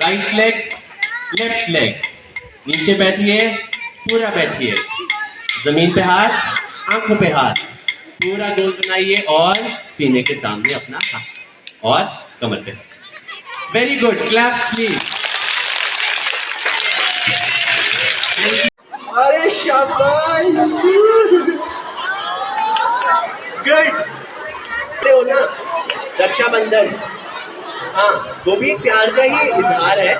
Right leg left leg, नीचे बैठिए, पूरा बैठिए, जमीन पे हाथ, आंखों पे हाथ, पूरा गोल बनाइए और सीने के सामने अपना हाथ और कमर पे। Very good, clap please. अरे शाबाश, गुड। हो ना रक्षाबंधन, हाँ वो भी प्यार का ही इजहार है,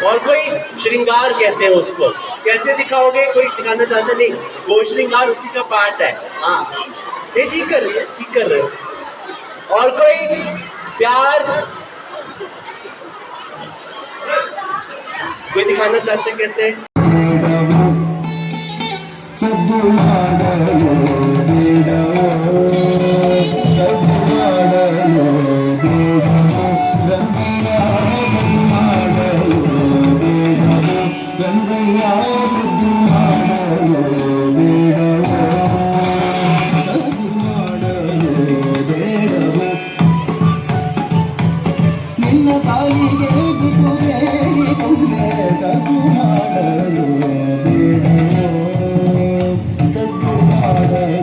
और कोई श्रृंगार कहते हैं उसको। कैसे दिखाओगे, कोई दिखाना चाहता नहीं, वो श्रृंगार उसी का पार्ट है। हाँ ये ठीक कर रही है, ठीक कर रहे हो। और कोई प्यार कोई दिखाना चाहते कैसे? Satu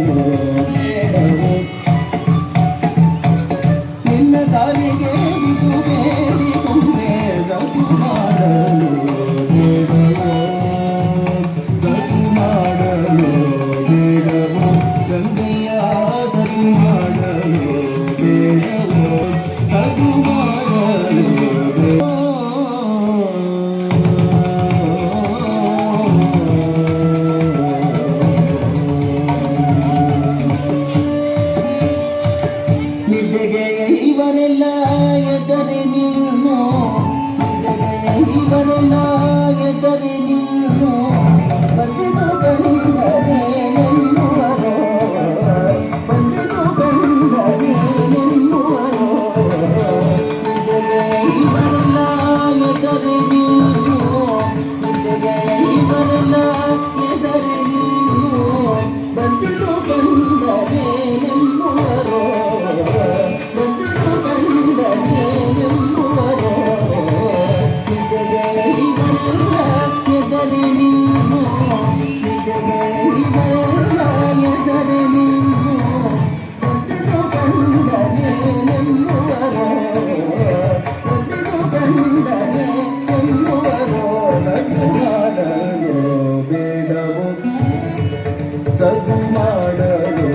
ಸದ್ದು ಮಾಡಲು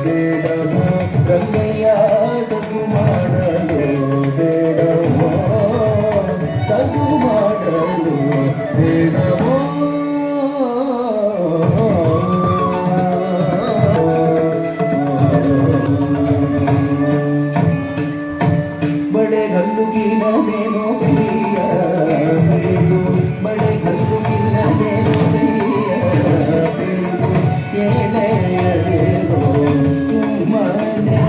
ಬೇಡವೋ ರಂಗಯ್ಯ ಸದ್ದು ಮಾಡಲು ಬೇಡವೋ ಸದ್ದು ಮಾಡಲು ಬೇಡವೋ ಬಳೆಗಲ್ಲುಗಿನದೇನೋ ಕೈಯ ಬಿಡು ಬಳೆಗಲ್ಲುಗಿನದೇನೋ ಕೈಯ ಬಿಡು ಎಳೆಯದೇನೋ ಸುಮ್ಮನೆ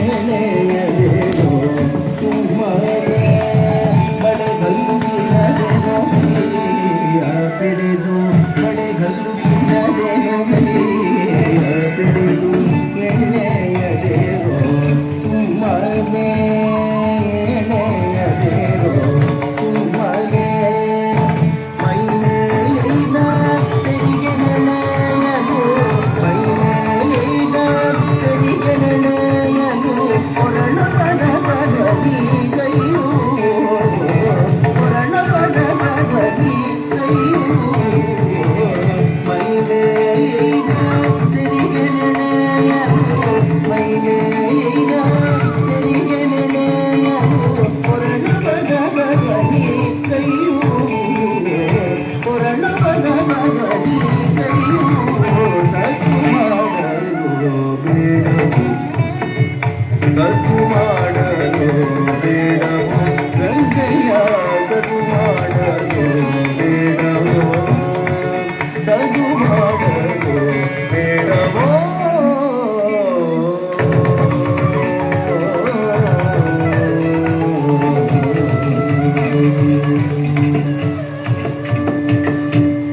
ಎಳೆಯದೇನೋ ಸುಮ್ಮನೆ ಬಳೆಗಲ್ಲುಗಿನದೇನೋ ಕೈಯ ಬಿಡಿದು ಬಳೆಗಲ್ಲುಗಿನದೇನೋ ಕೈಯ ಬಿಡಿದು ಎಳೆಯದೇನೋ ಸುಮ್ಮನೆ ಸದ್ದು ಮಾಡಲು ಬೇಡವೋ ರಂಗಯ್ಯ ಸದ್ದು ಮಾಡಲು ಬೇಡವೋ ಸದ್ದು ಮಾಡಲು ಬೇಡವೋ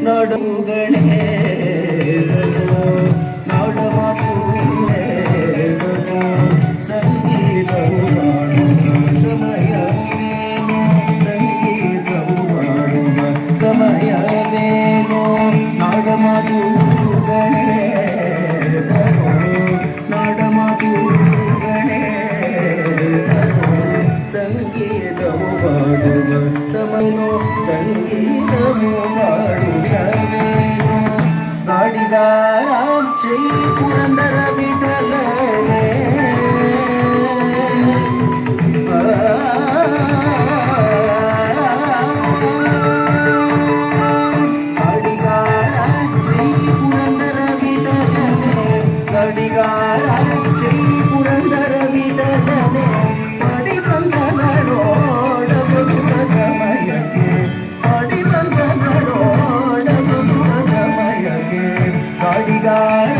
ನಡುಗಳೇ ಸಂಗೀತವು ಮಾಡುವ ಸಮಯೋ ಸಂಗೀತವು ಮಾಡುತ್ತವೇನೋ ಗಾಡಿಗಾರ ಶ್ರೀ ಪುರಂದರ ವಿಠಲನೇ ಗಾಡಿಗಾರ ಶ್ರೀ ಪುರಂದರ ವಿಠಲನೇ ಗಾಡಿಗಾರ ಶ್ರೀ ಪುರಂದರ ವಿಠಲನೇ ಸಮಯಕ್ಕೆ ಅಡಿ ಬಂದನೋಡಬರುವ ಸಮಯಕ್ಕೆ ಗಾಡಿಗಾರ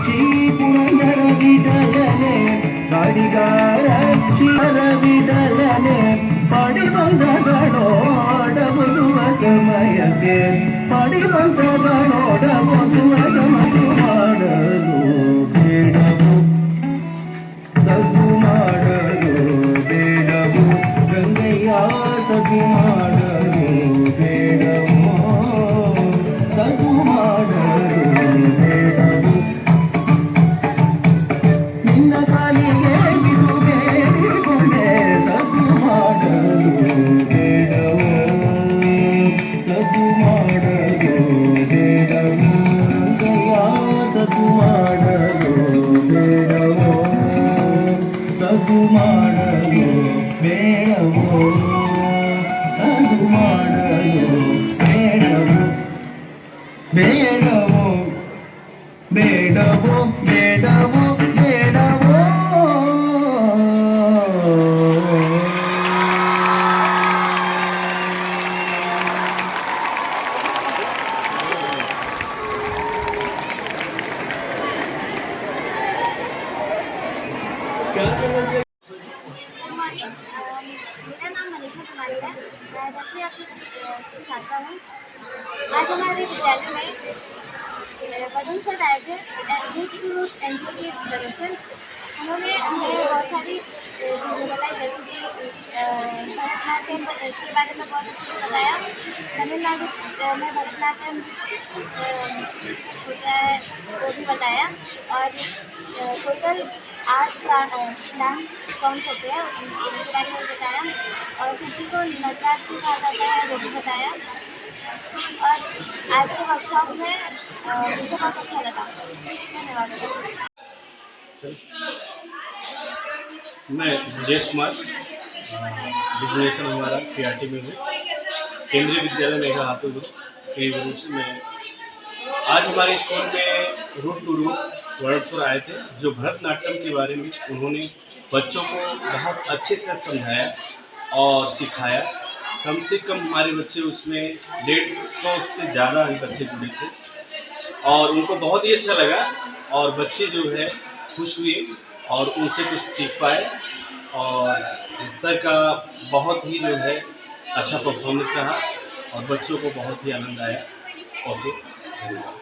ಶ್ರೀ ಪುರಂದರ ವಿಠಲನೆ ಗಾಡಿಗಾರ ಶ್ರೀರ ವಿಠಲನೆ ಪಡಿ ಬಂದನೋಡಬರುವ ಸಮಯಕ್ಕೆ ಪಡಿ ಬಂದನೋಡಬರುವ ಸಮಯ ಮಾಡಲು ಬೇಡವು ಸದ್ದು ಮಾಡಲು ಬೇಡವು ರಂಗಯ್ಯ ಸದ್ದು ಮಾಡಲು ಬೇಡವೋ ಸದ್ದು ಮಾಡಲು ಬೇಡವು ನಿನ್ನ ಕಾಲಿಗೆ ಬಿದು ಬೇಡಿಕೊಂಡೆ ಸದ್ದು ಮಾಡಲು ಬೇಡವೋ ಸದ್ದು ಮಾಡಲು ಬೇಡವು ರಂಗಯ್ಯ ಸದ್ದು ಮಾಡಲು ಬೇಡವೋ ಸದ್ದು ಮಾಡಲು ಬೇಡವೋ ಸದ್ದು ಮಾಡಲು ಬೇಡವೋ ಬೇಡವೋ ಬೇಡವೋ ಬೇಡವೋ ಬೇಡವೋ मेरा नाम मनीषा कुमारी है। मैं 10वीं से छात्रा हूँ। आज हमारे विद्यालय में पदम सर आए थे रूट्स एनजीओ की तरफ से। उन्होंने हमें बहुत सारी चीज़ें बताई, जैसे कि भरतनाट्यम के बारे में बहुत अच्छे से बताया। तमिलनाडु में भरतनाट्यम होता है वो भी बताया, और टोटल 8 डांस फॉर्म्स होते हैं उनके बारे में बताया, और शिव जी को नटराज क्यों कहा जाता है वो भी बताया। और आज के वर्कशॉप में मुझे बहुत अच्छा लगा। धन्यवाद। मैं ब्रजेश कुमार, ग्रेजुएशन हमारा PRT में हूँ, केंद्रीय विद्यालय मेघा हाथुर के गुरु से। मैं आज हमारे स्कूल में root to root word sir आए थे, जो भरतनाट्यम के बारे में उन्होंने बच्चों को बहुत अच्छे से समझाया और सिखाया। कम से कम हमारे बच्चे उसमें 150 से ज़्यादा ही बच्चे जुड़े थे और उनको बहुत ही अच्छा लगा और बच्चे जो है खुश हुए और उनसे कुछ सीख पाए और सर का बहुत ही जो है अच्छा परफॉर्मेंस रहा और बच्चों को बहुत ही आनंद आया। ओके, धन्यवाद।